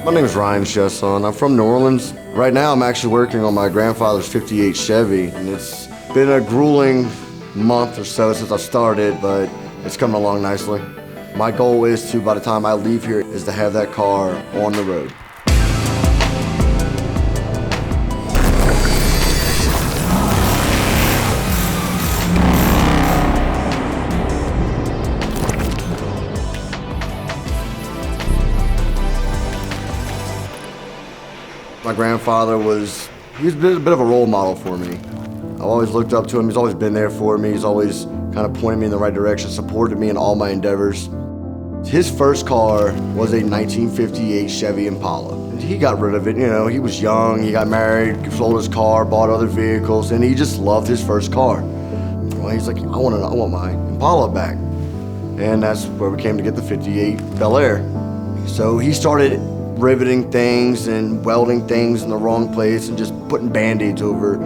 My name is Ryan Chaisson. I'm from New Orleans. Right now I'm actually working on my grandfather's 58 Chevy, and it's been a grueling month or so since I started, but it's coming along nicely. My goal is to, by the time I leave here, is to have that car on the road. My grandfather he was a bit of a role model for me. I've always looked up to him. He's always been there for me. He's always kind of pointed me in the right direction, supported me in all my endeavors. His first car was a 1958 Chevy Impala. He got rid of it, you know, he was young, he got married, sold his car, bought other vehicles, and he just loved his first car. Well, he's like, I want my Impala back. And that's where we came to get the 58 Bel Air. So he started riveting things and welding things in the wrong place and just putting Band-Aids over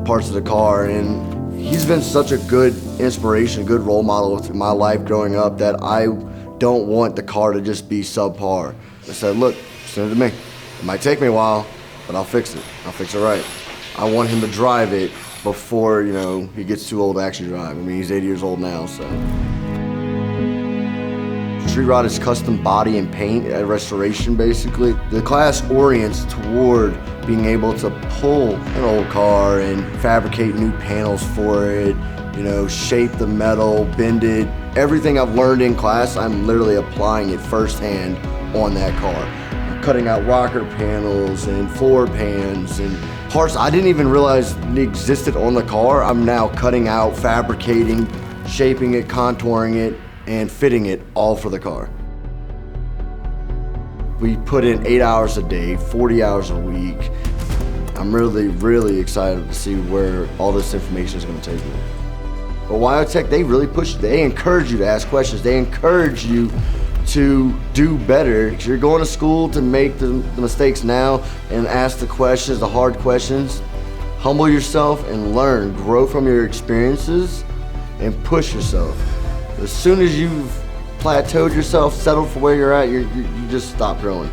parts of the car. And he's been such a good inspiration, good role model through my life growing up that I don't want the car to just be subpar. I said, look, send it to me. It might take me a while, but I'll fix it. I'll fix it right. I want him to drive it before, you know, he gets too old to actually drive. I mean, he's 80 years old now, so. Tree Rod is custom body and paint restoration, basically. The class orients toward being able to pull an old car and fabricate new panels for it, you know, shape the metal, bend it. Everything I've learned in class, I'm literally applying it firsthand on that car. I'm cutting out rocker panels and floor pans and parts I didn't even realize existed on the car. I'm now cutting out, fabricating, shaping it, contouring it, and fitting it all for the car. We put in 8 hours a day, 40 hours a week. I'm really, really excited to see where all this information is going to take me. But WyoTech, they really push, they encourage you to ask questions. They encourage you to do better. You're going to school to make the mistakes now and ask the questions, the hard questions. Humble yourself and learn, grow from your experiences and push yourself. As soon as you've plateaued yourself, settled for where you're at, you just stop growing.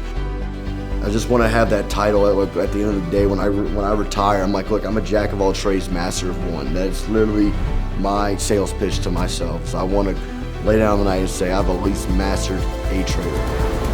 I just want to have that title at the end of the day when I retire. I'm like, look, I'm a jack of all trades, master of one. That's literally my sales pitch to myself. So I want to lay down the night and say I've at least mastered a trade.